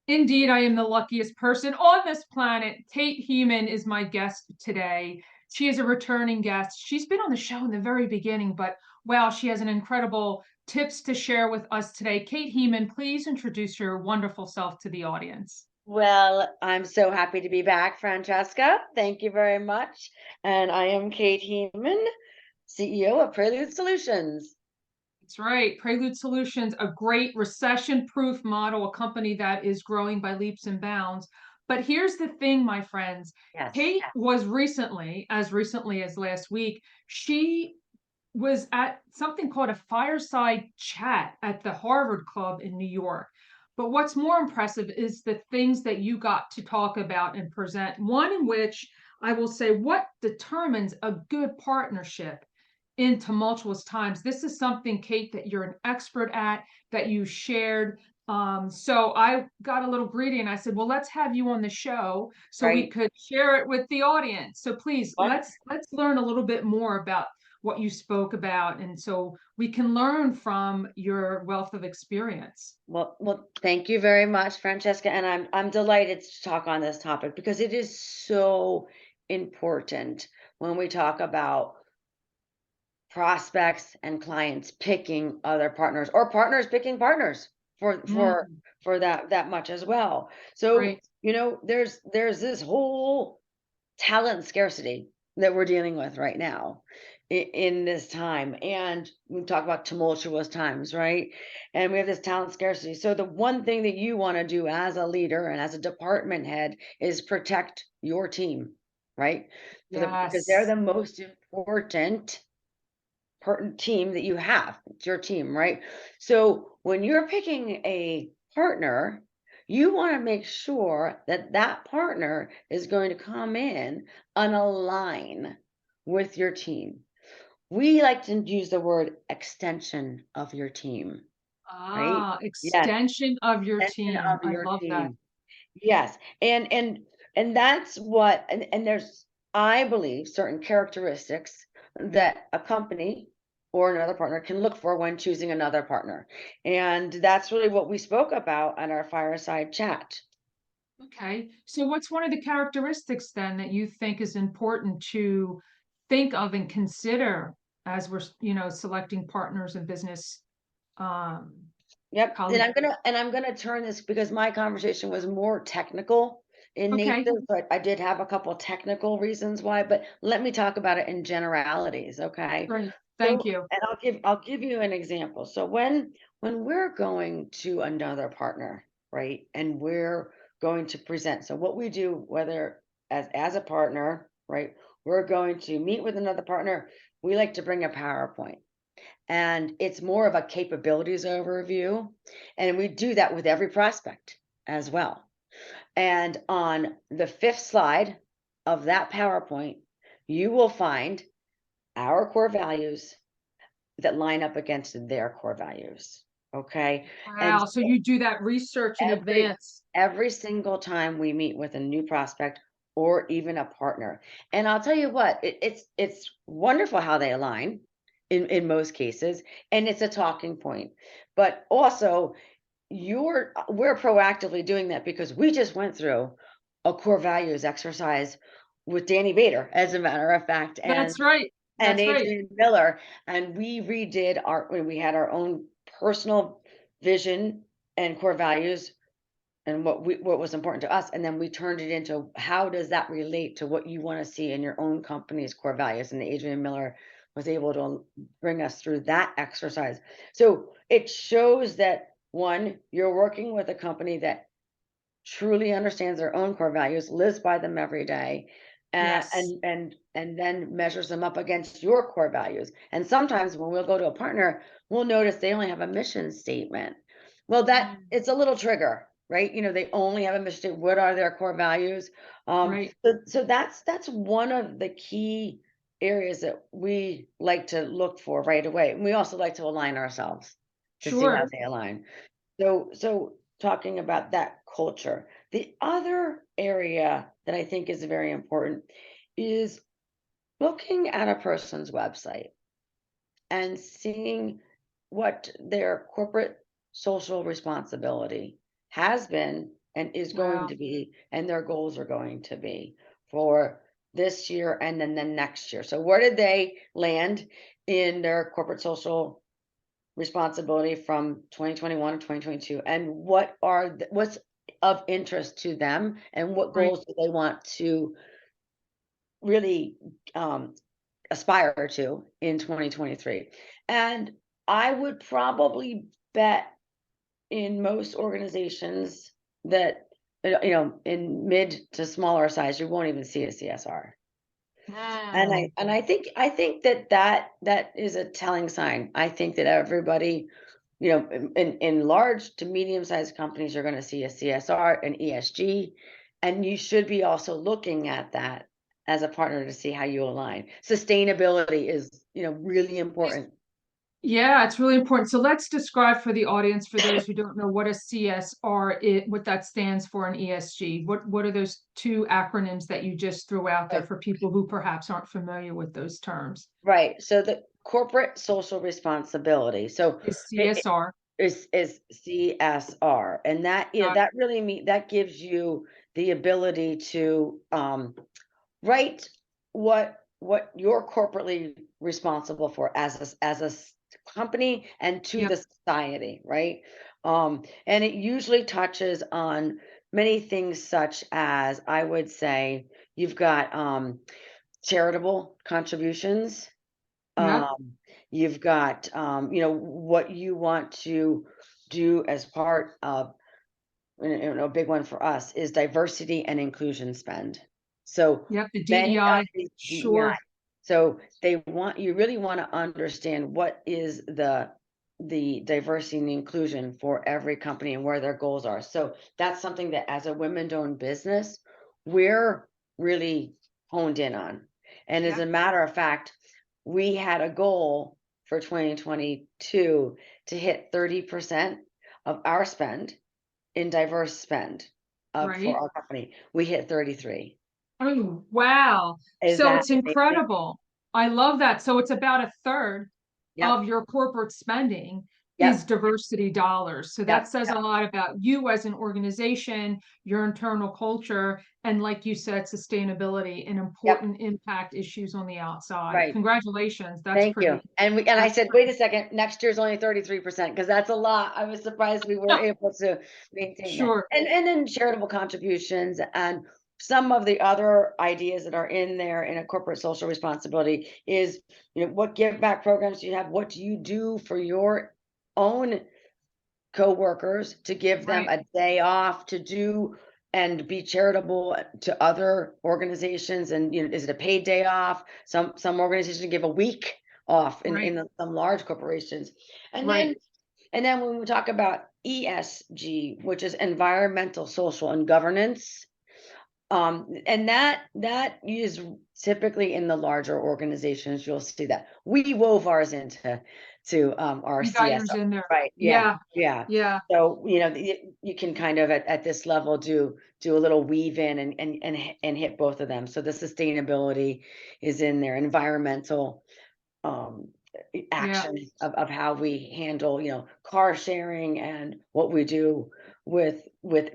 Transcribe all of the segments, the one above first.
Indeed, I am the luckiest person on this planet. Cate Heaman is my guest today. She is a returning guest. She's been on the show in the very beginning, but wow, she has an incredible tips to share with us today. Cate Heaman, please introduce your wonderful self to the audience. Well, I'm so happy to be back, Francesca. Thank you very much. And I am Cate Heaman, CEO of Prelude Solutions. That's right. Prelude Solutions, a great recession-proof model, a company that is growing by leaps and bounds. But here's the thing, my friends. Yes. Cate was recently as last week, she was at something called a fireside chat at the Harvard Club in New York. But what's more impressive is the things that you got to talk about and present. One in which I will say what determines a good partnership in tumultuous times. This is something, Cate, that you're an expert at, that you shared. So I got a little greedy and I said, well, let's have you on the show so we Right. could share it with the audience. So please, What? let's learn a little bit more about what you spoke about, and so we can learn from your wealth of experience. Well, thank you very much, Francesca. And I'm delighted to talk on this topic because it is so important when we talk about prospects and clients picking other partners or partners picking partners for for Mm, for that much as well. So, great. there's this whole talent scarcity that we're dealing with right now in this time. And we talk about tumultuous times, right? And we have this talent scarcity. So the one thing that you want to do as a leader and as a department head is protect your team, right? Because they're Yes. the most important team that you have. It's your team, right? So when you're picking a partner, you want to make sure that that partner is going to come in and align with your team. We like to use the word extension of your team, right? Yes, Extension of your extension team. of I your love that. team. Yes. And that's what and there's I believe certain characteristics that a company or another partner can look for when choosing another partner. And that's really what we spoke about at our fireside chat. Okay. So what's one of the characteristics then that you think is important to think of and consider as we're, selecting partners in business, um, Yep. And colleagues? I'm gonna turn this because my conversation was more technical in Okay, nature, but I did have a couple technical reasons why, but let me talk about it in generalities, okay? great. So, Thank you. and I'll give you an example. So when we're going to another partner, right? And we're going to present. So what we do, whether as a partner, right? We're going to meet with another partner. We like to bring a PowerPoint. And it's more of a capabilities overview. And we do that with every prospect as well. And on the fifth slide of that PowerPoint, you will find our core values that line up against their core values. Okay. And Wow. So you do that research in every advance. every single time we meet with a new prospect or even a partner. And I'll tell you what, it's wonderful how they align in most cases, and it's a talking point. But also we're proactively doing that because we just went through a core values exercise with Danny Bader, as a matter of fact, That's right. and That's right. Adrian Miller, and we redid when we had our own personal vision and core values and what was important to us, and then we turned it into how does that relate to what you want to see in your own company's core values, and Adrian Miller was able to bring us through that exercise. So it shows that one, you're working with a company that truly understands their own core values, lives by them every day, Yes. and then measures them up against your core values. And sometimes when we'll go to a partner, we'll notice they only have a mission statement. Well, that Mm, it's a little trigger, right? They only have a mission statement. What are their core values? right. So that's one of the key areas that we like to look for right away. And we also like to align ourselves to see how Sure. they align. So talking about that culture. The other area that I think is very important is looking at a person's website and seeing what their corporate social responsibility has been and is going Wow. to be, and their goals are going to be for this year and then the next year. So where did they land in their corporate social responsibility from 2021 to 2022, and what's of interest to them, and what Right. goals do they want to really um, aspire to in 2023? And I would probably bet in most organizations that in mid to smaller size, you won't even see a CSR. And Mm. I think that is a telling sign. I think that everybody, in large to medium-sized companies, you're gonna see a CSR and ESG, and you should be also looking at that as a partner to see how you align. Sustainability is, really important. Yeah, it's really important. So let's describe for the audience, for those who don't know, what a CSR is, what that stands for, in ESG. What are those two acronyms that you just threw out there Right. for people who perhaps aren't familiar with those terms? Right. So the corporate social responsibility. So Is it CSR. is CSR, and Got that really that gives you the ability to write what you're corporately responsible for as company and to Yep. the society, right? And it usually touches on many things, such as, I would say, you've got charitable contributions. Yep. um, you've got what you want to do as part of, a big one for us is diversity and inclusion spend. So Yep. The many of DEI. these DEI. Sure. So you really want to understand what is the diversity and inclusion for every company and where their goals are. So that's something that, as a women-owned business, we're really honed in on. And as Yep. a matter of fact, we had a goal for 2022 to hit 30% of our spend in diverse spend for Right. our company. We hit 33. Oh, wow. Is So that it's amazing? incredible. I love that. So it's about a third Yep, of your corporate spending is yep, diversity dollars. So that yep, says a yep. lot about you as an organization, your internal culture, and, like you said, sustainability and Yep, important impact issues on the outside. right. Congratulations. That's Thank you. pretty, And I that's said, wait pretty a second, next year's only 33%, because that's a lot. I was surprised we were able to maintain that. sure. And then charitable contributions and some of the other ideas that are in there in a corporate social responsibility is, what give back programs do you have? What do you do for your own coworkers to give them Right. a day off to do and be charitable to other organizations? And is it a paid day off? Some organizations give a week off Right. in some large corporations. And Right. then when we talk about ESG, which is environmental, social, and governance, and that is typically in the larger organizations. You'll see that we wove ours into our You got yours CSR, in there. right? Yeah, Yeah. yeah. Yeah. So you can kind of at this level do a little weave in and hit both of them. So the sustainability is in there, environmental um Yeah. actions of how we handle, car sharing, and what we do with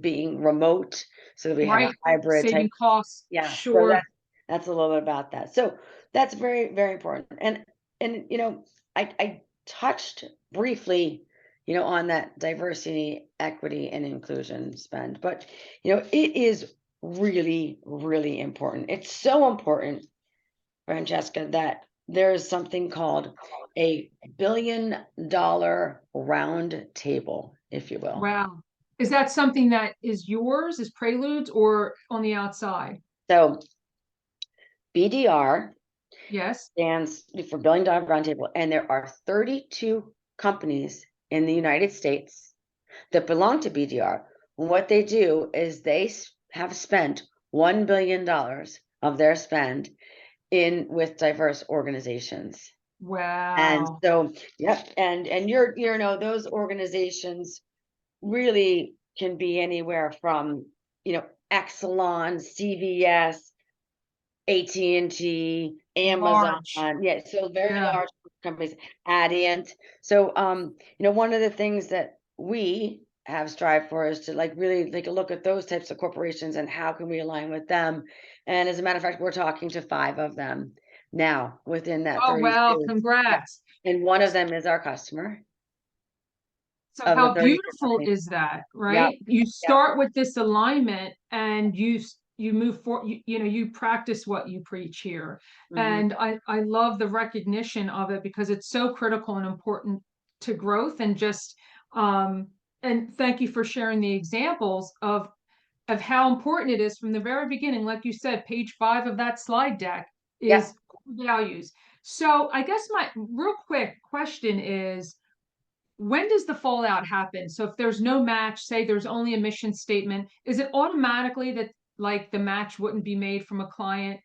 being remote, so that we have a Right. hybrid type. Saving costs. Yeah, so Sure. that's a little bit about that. So that's very, very important. And I touched briefly, on that diversity, equity, and inclusion spend, but it is really, really important. It's so important, Francesca, that there is something called a $1 billion round table, if you will. Wow. Is that something that is yours, is Preludes, or on the outside? So BDR Yes. stands for $1 billion roundtable, and there are 32 companies in the United States that belong to BDR. What they do is they have spent $1 billion of their spend in with diverse organizations. And Wow. so, yep, and those organizations really can be anywhere from, Exelon, CVS, AT&T, Amazon, Large. yeah, so very Yeah. large companies, Adient. So, one of the things that we have strived for is to like really take a look at those types of corporations and how can we align with them. And as a matter of fact, we're talking to 5 of them now within that Oh, well, 32. Yep. congrats. And one of them is our customer So of the how 32 beautiful companies. is that, Yep. right? You Yep. start with this alignment and you move forward, you know, you practice what you preach here. Hmm. And I love the recognition of it because it's so critical and important to growth and just and thank you for sharing the examples of how important it is from the very beginning. Like you said, page 5 of that slide deck Yep. is core values. So I guess my real quick question is, when does the fallout happen? So if there's no match, say there's only a mission statement, is it automatically that like the match wouldn't be made from a client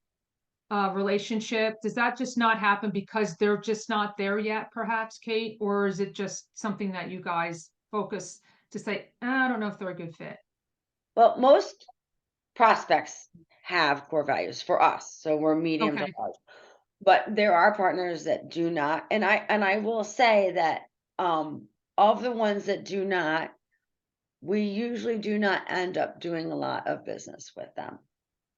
relationship? Does that just not happen because they're just not there yet, perhaps, Kate? Or is it just something that you guys focus to say, I don't know if they're a good fit? Well, most prospects have core values for us, so we're medium to Okay, large. But there are partners that do not, and I will say that, of the ones that do not, we usually do not end up doing a lot of business with them.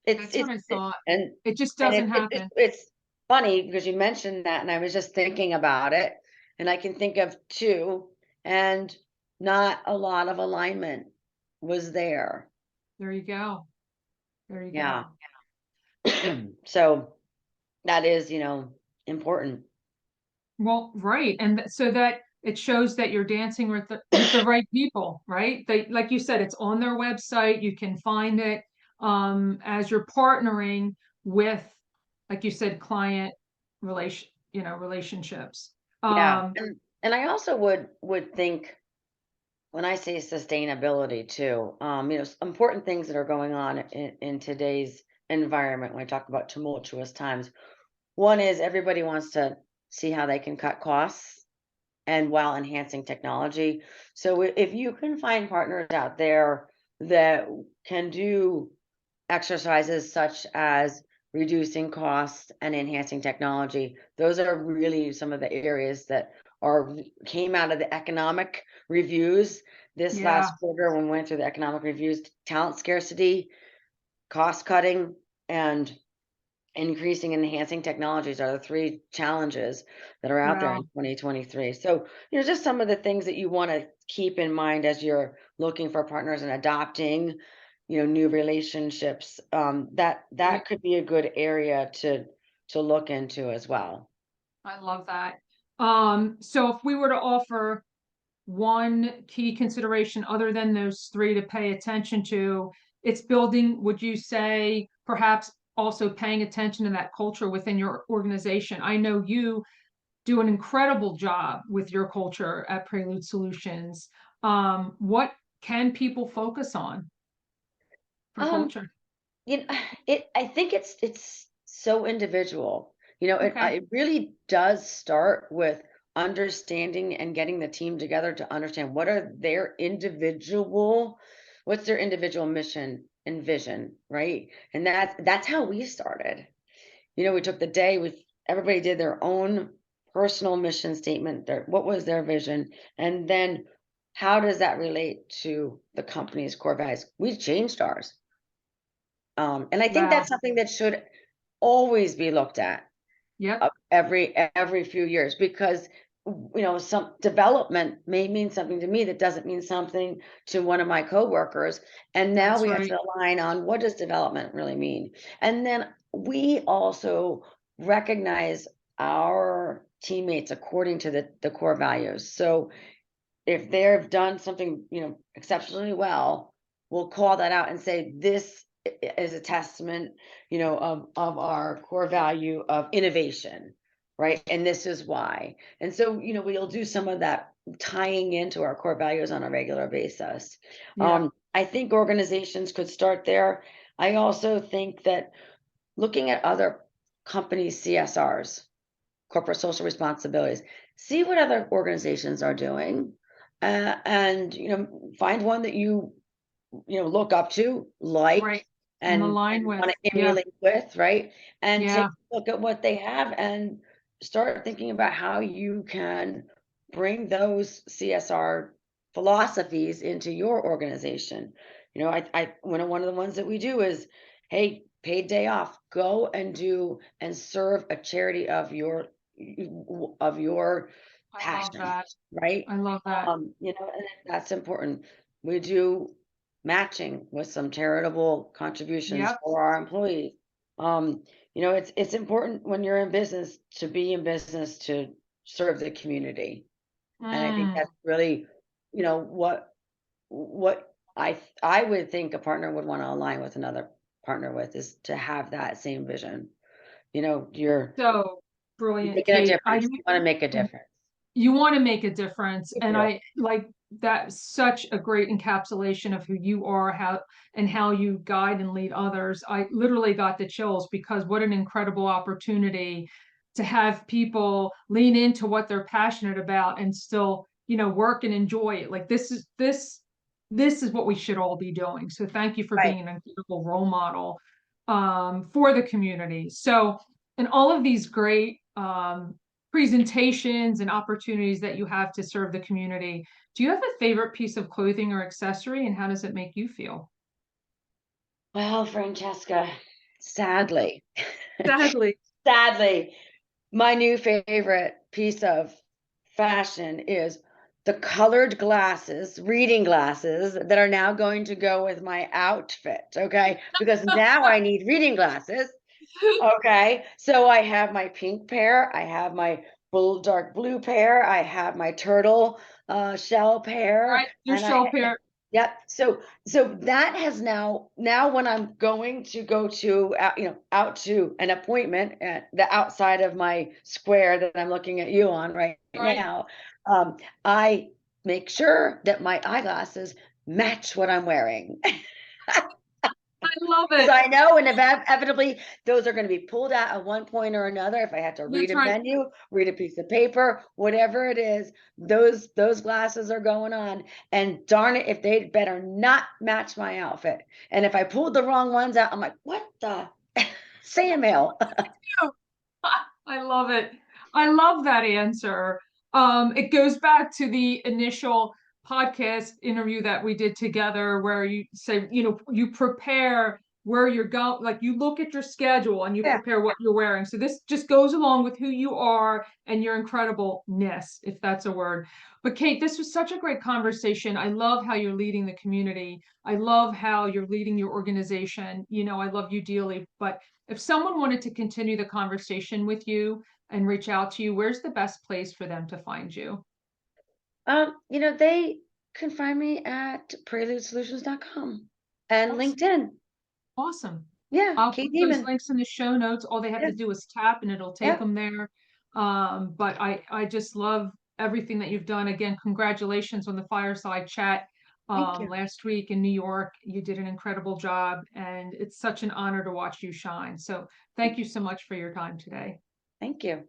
that's what I thought. And It just and doesn't happen. it's funny because you mentioned that, and I was just thinking about it, and I can think of 2, and not a lot of alignment was there. There you go. There you Yeah. go. So, that is, important. Well, right. And so that it shows that you're dancing with the right people, right? They, like you said, it's on their website. You can find it as you're partnering with, like you said, client relationships. Yeah, Um, and I also would think when I say sustainability too, important things that are going on in today's environment when I talk about tumultuous times. One is everybody wants to see how they can cut costs and while enhancing technology. So if you can find partners out there that can do exercises such as reducing costs and enhancing technology, those are really some of the areas that came out of the economic reviews this yeah, last quarter when we went through the economic reviews. Talent scarcity, cost cutting, and increasing and enhancing technologies are the 3 challenges that are out there in well, 2023. So, just some of the things that you want to keep in mind as you're looking for partners and adopting, new relationships. That right. could be a good area to look into as well. I love that. So if we were to offer one key consideration other than those three to pay attention to, it's building, would you say, perhaps also paying attention to that culture within your organization? I know you do an incredible job with your culture at Prelude Solutions. What can people focus on for Um, culture? You know, I think it's so individual. Okay, It really does start with understanding and getting the team together to understand what's their individual mission and vision, right? And that's how we started. We took the day with everybody did their own personal mission statement, what was their vision, and then how does that relate to the company's core values? We changed ours. And I think wow, that's something that should always be looked at yep, every few years because some development may mean something to me that doesn't mean something to one of my coworkers, and now that's we have right. to align on what does development really mean. And then we also recognize our teammates according to the core values. So if they've done something, exceptionally well, we'll call that out and say this is a testament, of our core value of innovation, right? And this is why. And so, we'll do some of that tying into our core values on a regular basis. Yeah, I think organizations could start there. I also think that looking at other companies' CSRs, corporate social responsibilities. See what other organizations are doing, and find one that look up to, like, right. And and align with, want to yeah, emulate with, right? And take yeah, a look at what they have and start thinking about how you can bring those CSR philosophies into your organization. One of the ones that we do is, hey, paid day off, go and do and serve a charity of your I love passion, that. right? I love that. And that's important. We do matching with some charitable contributions Yep. for our employees. It's important when you're in business to be in business to serve the community. And I think Mm. that's really, what I would think a partner would want to align with another partner with is to have that same vision. You're So brilliant, making a Kate. difference. You want to make a difference. You want to make a difference, You and do. I like that's such a great encapsulation of who you are, how you guide and lead others. I literally got the chills because what an incredible opportunity to have people lean into what they're passionate about and still, work and enjoy it. Like this is what we should all be doing. So thank you for Right. being an incredible role model for the community. So, and all of these great presentations and opportunities that you have to serve the community. Do you have a favorite piece of clothing or accessory, and how does it make you feel? Well, Francesca, sadly, Sadly. sadly, my new favorite piece of fashion is the colored glasses, reading glasses that are now going to go with my outfit, okay? Because now I need reading glasses, okay? So I have my pink pair, I have my dark blue pair, I have my turtle shell pair, Right, your and show pair. yep. So that has now when I'm going to go to out to an appointment at the outside of my square that I'm looking at you on right Right. now, I make sure that my eyeglasses match what I'm wearing. I love Because it. I know inevitably those are going to be pulled out at one point or another. If I have to read That's a right. menu, read a piece of paper, whatever it is, those glasses are going on. And darn it, if they better not match my outfit. And if I pulled the wrong ones out, I'm like, what the Samuel? I love it. I love that answer. It goes back to the initial podcast interview that we did together where you say, you prepare where you're going, like you look at your schedule and you Yeah, prepare what you're wearing. So this just goes along with who you are and your incredibleness, if that's a word. But Kate, this was such a great conversation. I love how you're leading the community. I love how you're leading your organization. I love you dearly, but if someone wanted to continue the conversation with you and reach out to you, where's the best place for them to find you? they can find me at preludesolutions.com and That's LinkedIn. awesome. Yeah, I'll Cate put those Heaman. links in the show notes. All they have Yeah, to do is tap and it'll take yeah. them there. But I just love everything that you've done. Again, congratulations on the fireside chat Thank you. last week in New York. You did an incredible job, and it's such an honor to watch you shine. So thank you so much for your time today. Thank you.